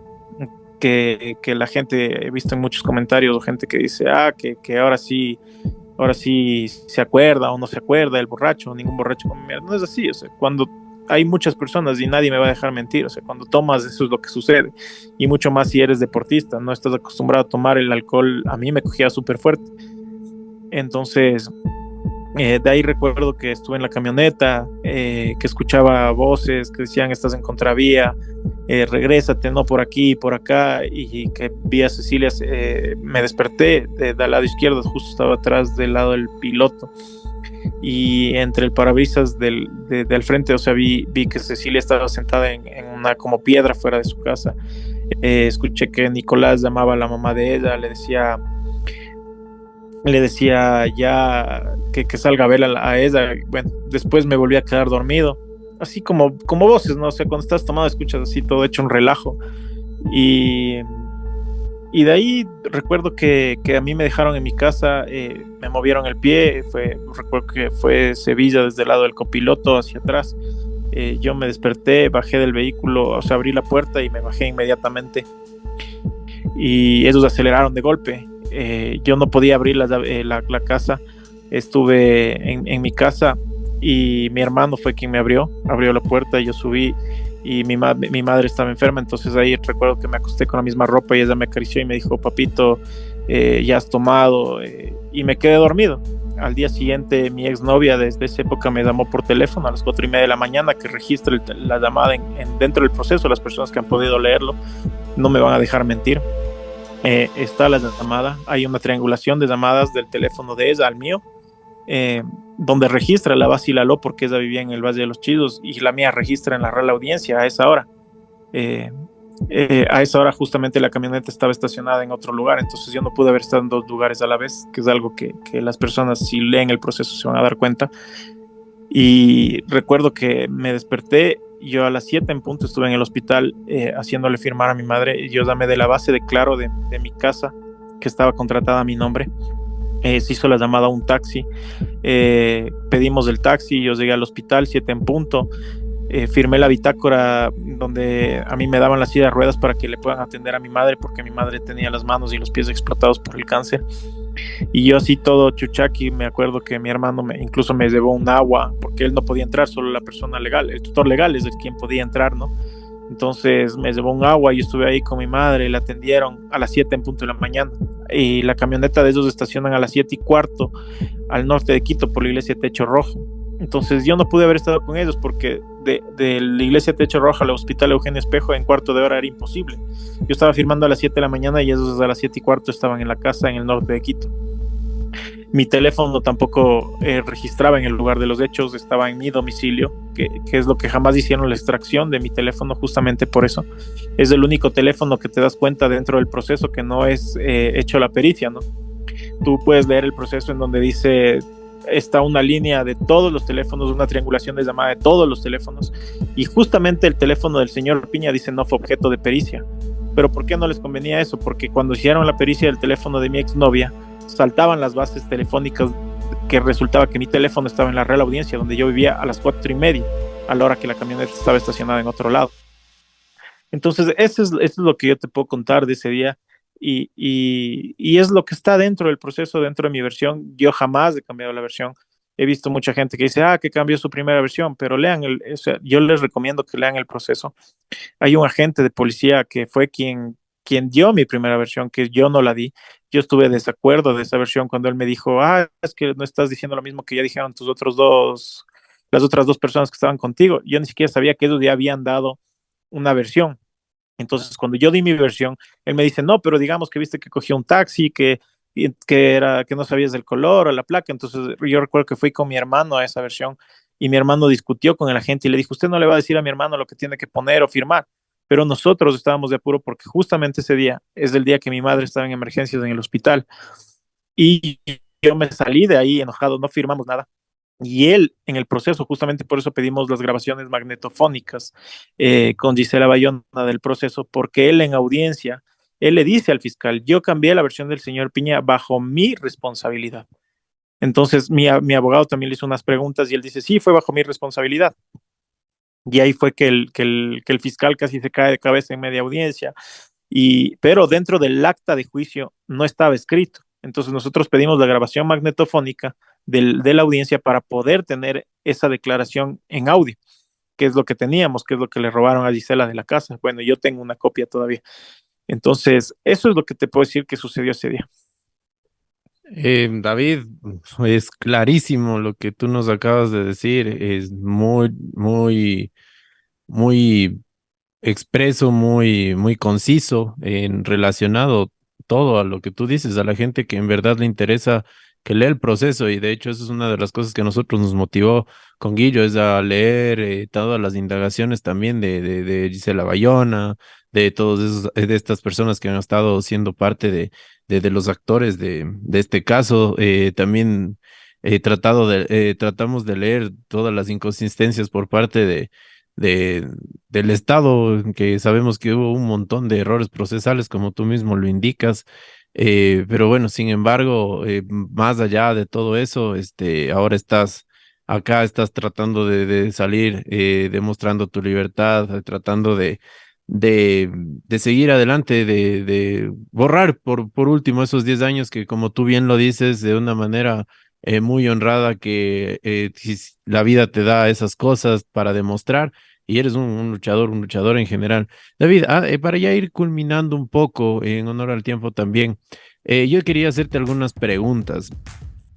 la gente, he visto en muchos comentarios o gente que dice que ahora sí se acuerda o no se acuerda el borracho, ningún borracho come mierda. No es así. O sea, cuando hay muchas personas y nadie me va a dejar mentir, o sea, cuando tomas, eso es lo que sucede, y mucho más si eres deportista, no estás acostumbrado a tomar el alcohol. A mí me cogía súper fuerte. Entonces de ahí recuerdo que estuve en la camioneta, que escuchaba voces que decían, estás en contravía, regrésate, no por aquí, por acá, y que vi a Cecilia. Me desperté del lado izquierdo, justo estaba atrás del lado del piloto, y entre el parabrisas del frente, o sea, vi que Cecilia estaba sentada en una como piedra fuera de su casa. Escuché que Nicolás llamaba a la mamá de ella, le decía ya que salga a verla a ella. Bueno, después me volví a quedar dormido, así como voces, ¿no? O sea, cuando estás tomado escuchas así todo hecho un relajo, y de ahí recuerdo que a mí me dejaron en mi casa, me movieron el pie, recuerdo que fue Sevilla desde el lado del copiloto hacia atrás. Yo me desperté, bajé del vehículo, o sea, abrí la puerta y me bajé inmediatamente, y ellos aceleraron de golpe. Yo no podía abrir la casa, estuve en mi casa y mi hermano fue quien me abrió la puerta, y yo subí, y mi madre estaba enferma. Entonces ahí recuerdo que me acosté con la misma ropa y ella me acarició y me dijo, papito, ya has tomado, y me quedé dormido. Al día siguiente mi exnovia desde esa época me llamó por teléfono a las 4:30 de la mañana, que registre la llamada dentro del proceso. Las personas que han podido leerlo no me van a dejar mentir. Está la llamada, hay una triangulación de llamadas del teléfono de ella al mío, donde registra la base y la LO, porque ella vivía en el Valle de los Chillos, y la mía registra en la Real Audiencia a esa hora. A esa hora justamente la camioneta estaba estacionada en otro lugar, entonces yo no pude haber estado en dos lugares a la vez, que es algo que las personas, si leen el proceso, se van a dar cuenta. Y recuerdo que me desperté. Yo a las 7 en punto estuve en el hospital, haciéndole firmar a mi madre. Yo llamé de la base de Claro de mi casa, que estaba contratada a mi nombre. Se hizo la llamada a un taxi, pedimos el taxi, yo llegué al hospital 7 en punto, firmé la bitácora donde a mí me daban la silla de ruedas para que le puedan atender a mi madre, porque mi madre tenía las manos y los pies explotados por el cáncer. Y yo así todo chuchaqui, me acuerdo que mi hermano incluso me llevó un agua, porque él no podía entrar, solo la persona legal, el tutor legal es el quien podía entrar, ¿no? Entonces me llevó un agua y yo estuve ahí con mi madre, la atendieron a las 7 en punto de la mañana, y la camioneta de ellos estacionan a las 7:15 al norte de Quito por la iglesia Techo Rojo. Entonces yo no pude haber estado con ellos, porque de la iglesia Techo Rojo al hospital Eugenio Espejo en cuarto de hora era imposible. Yo estaba firmando a las 7 de la mañana y ellos a las 7:15 estaban en la casa en el norte de Quito. Mi teléfono tampoco registraba en el lugar de los hechos, estaba en mi domicilio, que es lo que jamás hicieron la extracción de mi teléfono, justamente por eso. Es el único teléfono que te das cuenta dentro del proceso que no es hecho la pericia, ¿no? Tú puedes leer el proceso en donde dice está una línea de todos los teléfonos, una triangulación de llamada de todos los teléfonos, y justamente el teléfono del señor Piña dice no fue objeto de pericia. Pero ¿por qué no les convenía eso? Porque cuando hicieron la pericia del teléfono de mi exnovia, saltaban las bases telefónicas, que resultaba que mi teléfono estaba en la Real Audiencia, donde yo vivía, a las 4:30, a la hora que la camioneta estaba estacionada en otro lado. Entonces, eso es lo que yo te puedo contar de ese día. Y es lo que está dentro del proceso, dentro de mi versión. Yo jamás he cambiado la versión. He visto mucha gente que dice, que cambió su primera versión, pero lean o sea, yo les recomiendo que lean el proceso. Hay un agente de policía que fue quien dio mi primera versión, que yo no la di. Yo estuve de desacuerdo de esa versión cuando él me dijo, es que no estás diciendo lo mismo que ya dijeron las otras dos personas que estaban contigo. Yo ni siquiera sabía que ellos ya habían dado una versión. Entonces, cuando yo di mi versión, él me dice, no, pero digamos que viste que cogió un taxi, que no sabías del color o la placa. Entonces, yo recuerdo que fui con mi hermano a esa versión y mi hermano discutió con el agente y le dijo, usted no le va a decir a mi hermano lo que tiene que poner o firmar. Pero nosotros estábamos de apuro porque justamente ese día es el día que mi madre estaba en emergencias en el hospital. Y yo me salí de ahí enojado, no firmamos nada. Y él en el proceso, justamente por eso pedimos las grabaciones magnetofónicas con Gisela Bayona del proceso, porque él en audiencia, él le dice al fiscal, yo cambié la versión del señor Piña bajo mi responsabilidad. Entonces mi abogado también le hizo unas preguntas y él dice, sí, fue bajo mi responsabilidad. Y ahí fue que el fiscal casi se cae de cabeza en media audiencia, pero dentro del acta de juicio no estaba escrito. Entonces nosotros pedimos la grabación magnetofónica de la audiencia para poder tener esa declaración en audio, que es lo que teníamos, que es lo que le robaron a Gisela de la casa. Bueno, yo tengo una copia todavía. Entonces, eso es lo que te puedo decir que sucedió ese día. David, es clarísimo lo que tú nos acabas de decir, es muy, muy, muy expreso, muy, muy conciso, en relacionado todo a lo que tú dices, a la gente que en verdad le interesa que lea el proceso, y de hecho eso es una de las cosas que a nosotros nos motivó con Guillo, es a leer todas las indagaciones también de Gisela Bayona, de todos esos, de estas personas que han estado siendo parte de los actores de este caso. También tratamos de leer todas las inconsistencias por parte de, del Estado, que sabemos que hubo un montón de errores procesales, como tú mismo lo indicas. Pero bueno, sin embargo, más allá de todo eso, ahora estás acá, estás tratando de salir, demostrando tu libertad, tratando de seguir adelante, de borrar por último esos 10 años que, como tú bien lo dices, de una manera muy honrada, que si la vida te da esas cosas para demostrar, y eres un luchador en general. David, para ya ir culminando un poco, en honor al tiempo también, yo quería hacerte algunas preguntas.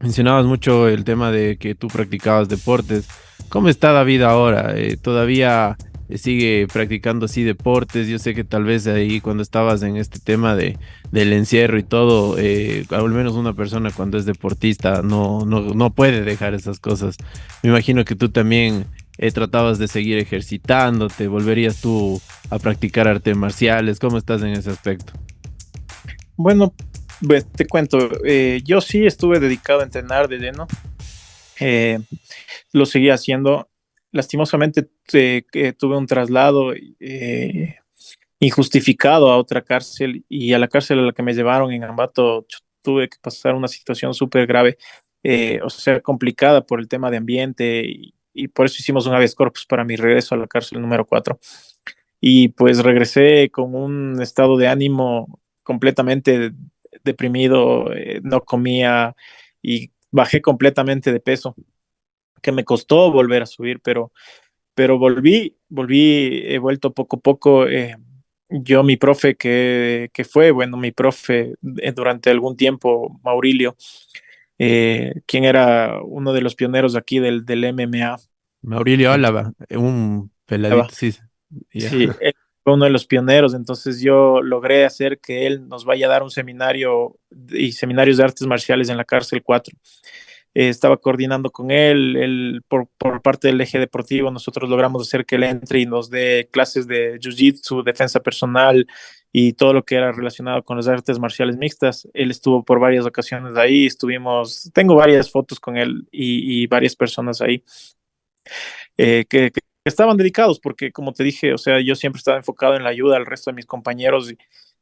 Mencionabas mucho el tema de que tú practicabas deportes. ¿Cómo está David ahora? ¿Todavía sigue practicando así deportes? Yo sé que tal vez ahí cuando estabas en este tema del encierro y todo, al menos una persona cuando es deportista no puede dejar esas cosas. Me imagino que tú también tratabas de seguir ejercitándote. ¿Volverías tú a practicar artes marciales? ¿Cómo estás en ese aspecto? Bueno, te cuento, yo sí estuve dedicado a entrenar de lleno, eh, lo seguí haciendo. Lastimosamente tuve un traslado injustificado a otra cárcel, y a la cárcel a la que me llevaron en Ambato tuve que pasar una situación súper grave, o sea, complicada por el tema de ambiente, y por eso hicimos un habeas corpus para mi regreso a la cárcel número 4. Y pues regresé con un estado de ánimo completamente deprimido, no comía y bajé completamente de peso, que me costó volver a subir, pero he vuelto poco a poco. Yo, mi profe, que fue, bueno, mi profe durante algún tiempo, Maurilio, quien era uno de los pioneros aquí del MMA. Mauricio Álava, un peladito, sí. Ya. Sí, él fue uno de los pioneros. Entonces yo logré hacer que él nos vaya a dar un seminario y seminarios de artes marciales en la cárcel 4. Estaba coordinando con él por parte del eje deportivo. Nosotros logramos hacer que él entre y nos dé clases de jiu-jitsu, defensa personal, y todo lo que era relacionado con las artes marciales mixtas. Él estuvo por varias ocasiones ahí, tengo varias fotos con él y varias personas ahí que estaban dedicados, porque como te dije, o sea, yo siempre estaba enfocado en la ayuda al resto de mis compañeros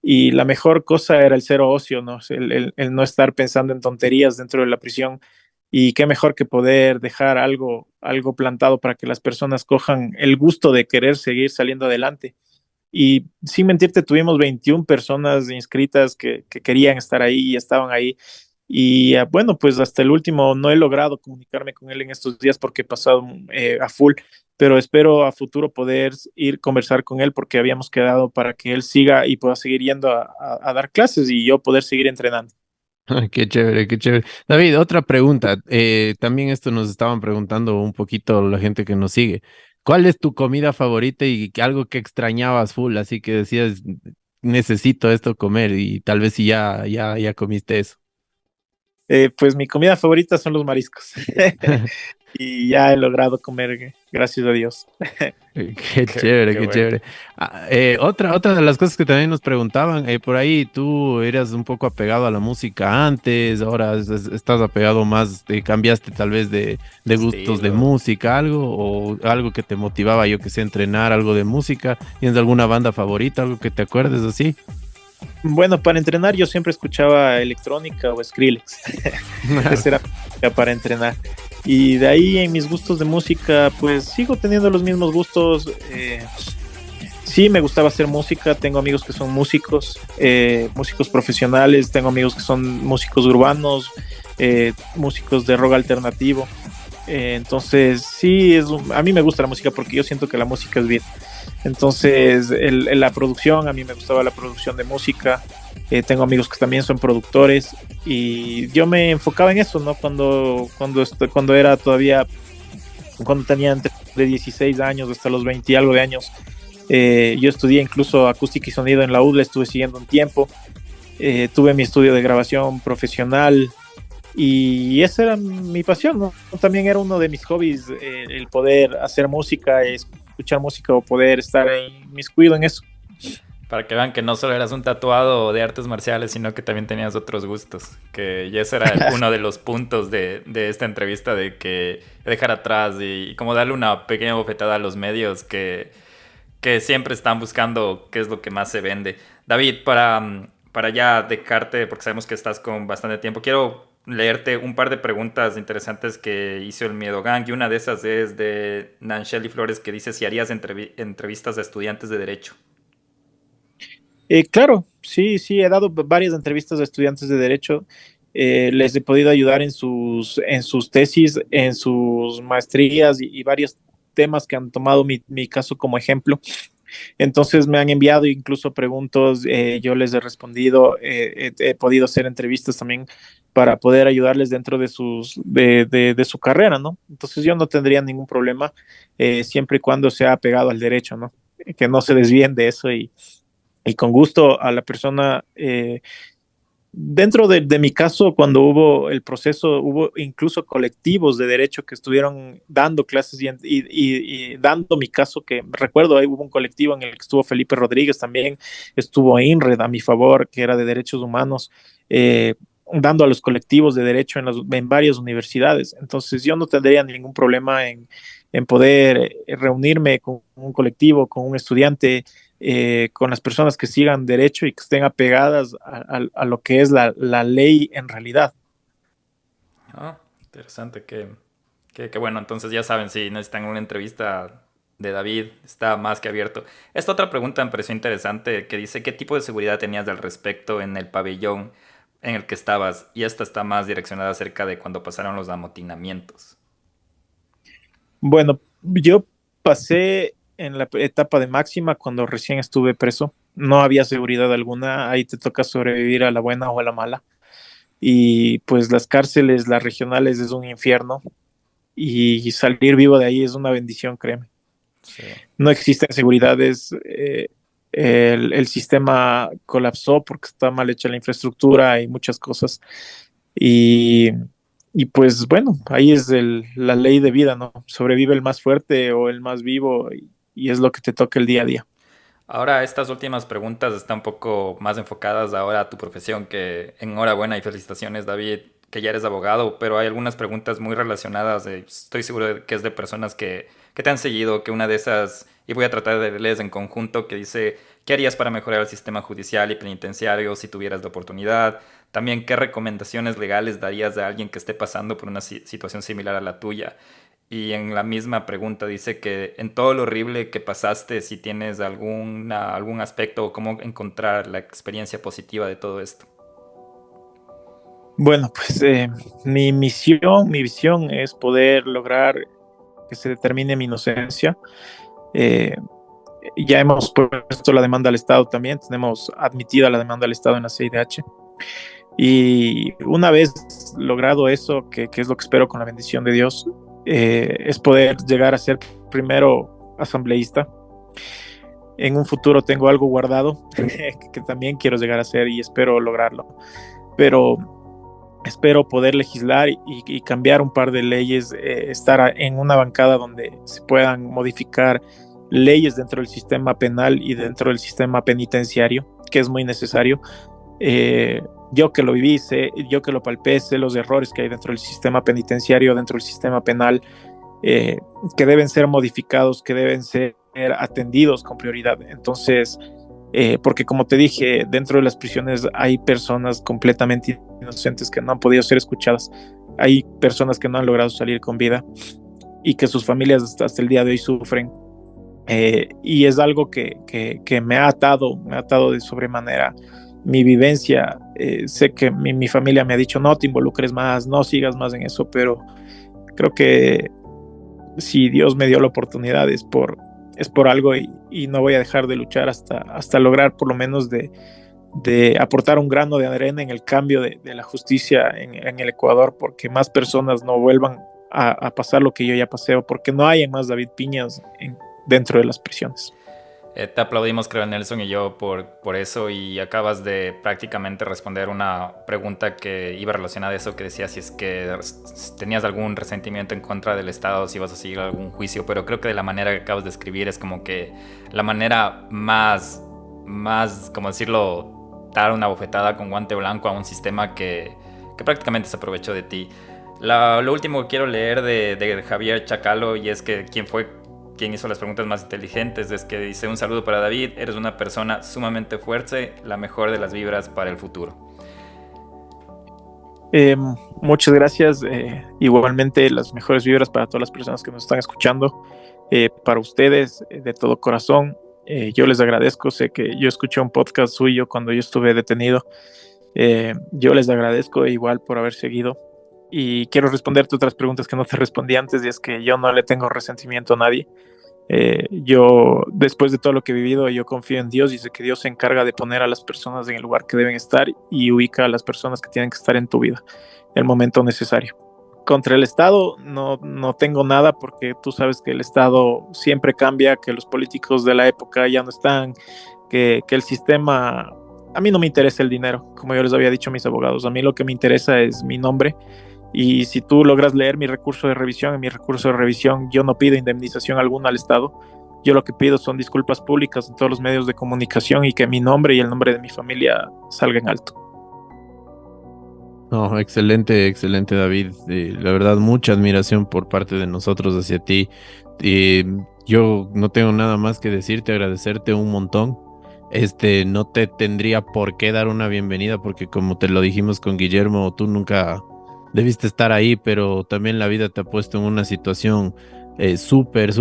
y la mejor cosa era el cero ocio, ¿no? El no estar pensando en tonterías dentro de la prisión. Y qué mejor que poder dejar algo plantado para que las personas cojan el gusto de querer seguir saliendo adelante. Y sin mentirte, tuvimos 21 personas inscritas que querían estar ahí y estaban ahí. Y bueno, pues hasta el último no he logrado comunicarme con él en estos días porque he pasado a full, pero espero a futuro poder ir a conversar con él porque habíamos quedado para que él siga y pueda seguir yendo a dar clases y yo poder seguir entrenando. Qué chévere, qué chévere. David, otra pregunta. También esto nos estaban preguntando un poquito la gente que nos sigue. ¿Cuál es tu comida favorita y algo que extrañabas full? Así que decías, necesito esto comer y tal vez si ya comiste eso. Pues mi comida favorita son los mariscos y ya he logrado comer, gracias a Dios. Qué chévere, Qué qué bueno. chévere. Otra de las cosas que también nos preguntaban, por ahí tú eras un poco apegado a la música antes, ahora estás apegado más, cambiaste tal vez de gustos de Estilo. música, algo o algo que te motivaba, yo que sé, entrenar, algo de música. ¿Tienes alguna banda favorita, algo que te acuerdes así? Bueno, para entrenar yo siempre escuchaba electrónica o Skrillex. Esa era mi música para entrenar. Y de ahí en mis gustos de música, pues sigo teniendo los mismos gustos. Sí, me gustaba hacer música. Tengo amigos que son músicos, músicos profesionales. Tengo amigos que son músicos urbanos, músicos de rock alternativo. Entonces, sí, a mí me gusta la música porque yo siento que la música es vida. Entonces, la producción, a mí me gustaba la producción de música. Tengo amigos que también son productores y yo me enfocaba en eso, ¿no? Cuando era todavía, cuando tenía entre 16 años hasta los 20 y algo de años, yo estudié incluso acústica y sonido en la UDLA, estuve siguiendo un tiempo. Tuve mi estudio de grabación profesional y esa era mi pasión, ¿no? También era uno de mis hobbies, el poder hacer música, escuchar música o poder estar inmiscuido en eso. Para que vean que no solo eras un tatuado de artes marciales, sino que también tenías otros gustos. Que ya ese era uno de los puntos de esta entrevista, de que dejar atrás y como darle una pequeña bofetada a los medios que siempre están buscando qué es lo que más se vende. David, para ya dejarte, porque sabemos que estás con bastante tiempo, quiero leerte un par de preguntas interesantes que hizo el Miedo Gang. Y una de esas es de Nancheli Flores, que dice si harías entrevistas a estudiantes de Derecho. Claro, sí, sí, he dado varias entrevistas a estudiantes de derecho. Les he podido ayudar en sus tesis, en sus maestrías y varios temas que han tomado mi caso como ejemplo. Entonces me han enviado incluso preguntas, yo les he respondido, he podido hacer entrevistas también para poder ayudarles dentro de su carrera, ¿no? Entonces yo no tendría ningún problema siempre y cuando sea apegado al derecho, ¿no? Que no se desvíen de eso y con gusto a la persona. Dentro de mi caso, cuando hubo el proceso, hubo incluso colectivos de derecho que estuvieron dando clases y dando mi caso, que recuerdo, ahí hubo un colectivo en el que estuvo Felipe Rodríguez también, estuvo INRED a mi favor, que era de derechos humanos, dando a los colectivos de derecho en varias universidades. Entonces yo no tendría ningún problema en poder reunirme con un colectivo, con un estudiante, con las personas que sigan derecho y que estén apegadas a lo que es la ley en realidad. Ah, interesante, que bueno, entonces ya saben, si necesitan una entrevista de David, está más que abierto. Esta otra pregunta me pareció interesante, que dice, ¿qué tipo de seguridad tenías al respecto en el pabellón en el que estabas? Y esta está más direccionada acerca de cuando pasaron los amotinamientos. Bueno, yo pasé en la etapa de máxima cuando recién estuve preso. No había seguridad alguna, ahí te toca sobrevivir a la buena o a la mala. Y pues las cárceles, las regionales, es un infierno y salir vivo de ahí es una bendición, créeme. Sí. No existen seguridades, el sistema colapsó porque está mal hecha la infraestructura y muchas cosas. Y, y pues bueno, ahí es la ley de vida, ¿no? Sobrevive el más fuerte o el más vivo y es lo que te toca el día a día. Ahora, estas últimas preguntas están un poco más enfocadas ahora a tu profesión, que enhorabuena y felicitaciones, David, que ya eres abogado, pero hay algunas preguntas muy relacionadas, estoy seguro de que es de personas que te han seguido, que una de esas, y voy a tratar de leerles en conjunto, que dice, ¿qué harías para mejorar el sistema judicial y penitenciario si tuvieras la oportunidad? También, ¿qué recomendaciones legales darías a alguien que esté pasando por una situación similar a la tuya? Y en la misma pregunta dice que en todo lo horrible que pasaste, si tienes algún aspecto o cómo encontrar la experiencia positiva de todo esto. Bueno, pues mi misión, mi visión es poder lograr que se determine mi inocencia. Eh, ya hemos puesto la demanda al Estado también, tenemos admitida la demanda al Estado en la CIDH. Y una vez logrado eso, que es lo que espero con la bendición de Dios, es poder llegar a ser primero asambleísta. En un futuro tengo algo guardado que también quiero llegar a ser y espero lograrlo. Pero espero poder legislar y cambiar un par de leyes, estar en una bancada donde se puedan modificar leyes dentro del sistema penal y dentro del sistema penitenciario, que es muy necesario. Yo que lo viví, yo que lo palpé, sé los errores que hay dentro del sistema penitenciario, dentro del sistema penal, que deben ser modificados, que deben ser atendidos con prioridad. Entonces, porque como te dije, dentro de las prisiones hay personas completamente inocentes que no han podido ser escuchadas, hay personas que no han logrado salir con vida y que sus familias hasta el día de hoy sufren, y es algo que me ha atado de sobremanera mi vivencia. Sé que mi familia me ha dicho no te involucres más, no sigas más en eso, pero creo que si Dios me dio la oportunidad es por algo, y no voy a dejar de luchar hasta lograr por lo menos de aportar un grano de arena en el cambio de la justicia en el Ecuador, porque más personas no vuelvan a pasar lo que yo ya pasé, o porque no haya más David Piñas dentro de las prisiones. Te aplaudimos, creo, Nelson y yo por eso, y acabas de prácticamente responder una pregunta que iba relacionada a eso, que decía si es que tenías algún resentimiento en contra del Estado, si ibas a seguir algún juicio, pero creo que de la manera que acabas de escribir es como que la manera más, como decirlo, dar una bofetada con guante blanco a un sistema que prácticamente se aprovechó de ti. Lo último que quiero leer de Javier Chacalo, y es que quien hizo las preguntas más inteligentes, es que dice: un saludo para David, eres una persona sumamente fuerte, la mejor de las vibras para el futuro. Muchas gracias, igualmente las mejores vibras para todas las personas que nos están escuchando, para ustedes, de todo corazón. Yo les agradezco, sé que yo escuché un podcast suyo cuando yo estuve detenido. Yo les agradezco igual por haber seguido, y quiero responderte otras preguntas que no te respondí antes, y es que yo no le tengo resentimiento a nadie. Yo, después de todo lo que he vivido, yo confío en Dios y sé que Dios se encarga de poner a las personas en el lugar que deben estar y ubica a las personas que tienen que estar en tu vida en el momento necesario. Contra el Estado no tengo nada, porque tú sabes que el Estado siempre cambia, que los políticos de la época ya no están, que el sistema... A mí no me interesa el dinero, como yo les había dicho a mis abogados, a mí lo que me interesa es mi nombre. Y si tú logras leer mi recurso de revisión, en mi recurso de revisión yo no pido indemnización alguna al Estado. Yo lo que pido son disculpas públicas en todos los medios de comunicación, y que mi nombre y el nombre de mi familia salga en alto. No, excelente, excelente, David. La verdad, mucha admiración por parte de nosotros hacia ti. Yo no tengo nada más que decirte, agradecerte un montón. No te tendría por qué dar una bienvenida, porque como te lo dijimos con Guillermo, tú nunca debiste estar ahí, pero también la vida te ha puesto en una situación súper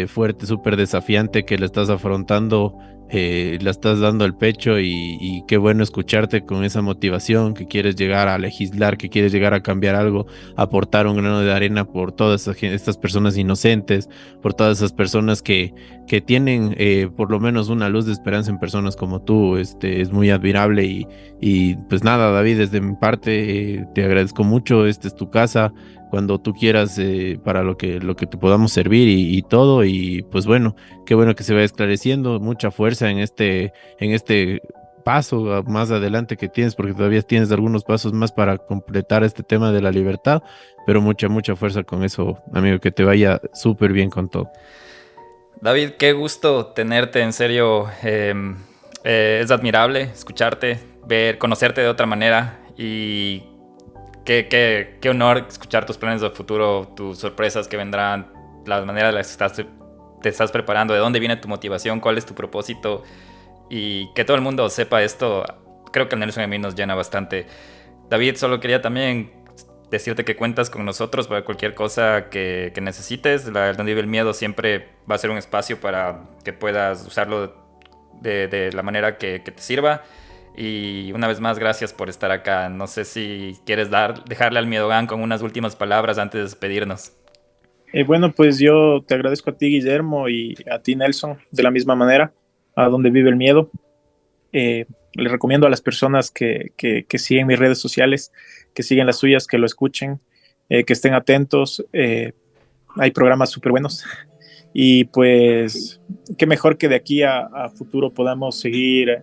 fuerte, súper desafiante, que la estás afrontando, la estás dando el pecho, y qué bueno escucharte con esa motivación, que quieres llegar a legislar, que quieres llegar a cambiar algo, aportar un grano de arena por todas estas personas inocentes, por todas esas personas que tienen por lo menos una luz de esperanza en personas como tú. Es muy admirable, y pues nada, David, desde mi parte te agradezco mucho. Esta es tu casa, cuando tú quieras, para lo que te podamos servir, y todo. Y pues bueno, qué bueno que se vaya esclareciendo. Mucha fuerza en este paso más adelante que tienes, porque todavía tienes algunos pasos más para completar este tema de la libertad, pero mucha fuerza con eso, amigo, que te vaya súper bien con todo. David, qué gusto tenerte, en serio. Es admirable escucharte, ver, conocerte de otra manera y qué honor escuchar tus planes de futuro, tus sorpresas que vendrán, la manera en la que te estás preparando, de dónde viene tu motivación, cuál es tu propósito y que todo el mundo sepa esto. Creo que el Nelson a mí nos llena bastante. David, solo quería también decirte que cuentas con nosotros para cualquier cosa que necesites. Donde vive el miedo siempre va a ser un espacio para que puedas usarlo de la manera que te sirva. Y una vez más, gracias por estar acá. No sé si quieres dejarle al Miedogan con unas últimas palabras antes de despedirnos. Bueno, pues yo te agradezco a ti, Guillermo, y a ti, Nelson, de la misma manera, a donde vive el miedo. Les recomiendo a las personas que siguen mis redes sociales, que siguen las suyas, que lo escuchen, que estén atentos. Hay programas súper buenos. Y pues, qué mejor que de aquí a futuro podamos seguir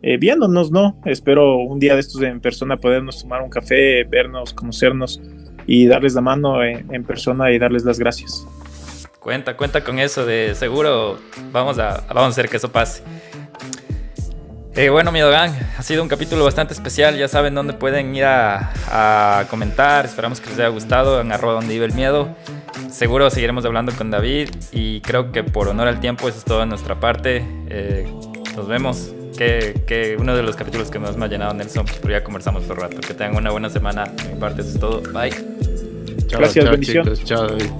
viéndonos, ¿no? Espero un día de estos en persona podernos tomar un café, vernos, conocernos y darles la mano en persona y darles las gracias. Cuenta con eso, de seguro vamos a hacer que eso pase. Bueno, Miedogan, ha sido un capítulo bastante especial. Ya saben dónde pueden ir a comentar. Esperamos que les haya gustado en @dondeviveelmiedo. Seguro seguiremos hablando con David y creo que por honor al tiempo eso es todo de nuestra parte. Nos vemos. Que uno de los capítulos que más me ha llenado, Nelson, pero ya conversamos por rato. Que tengan una buena semana. De mi parte eso es todo. Bye. Chao, Gracias, chao, bendición. chicos, chao, David.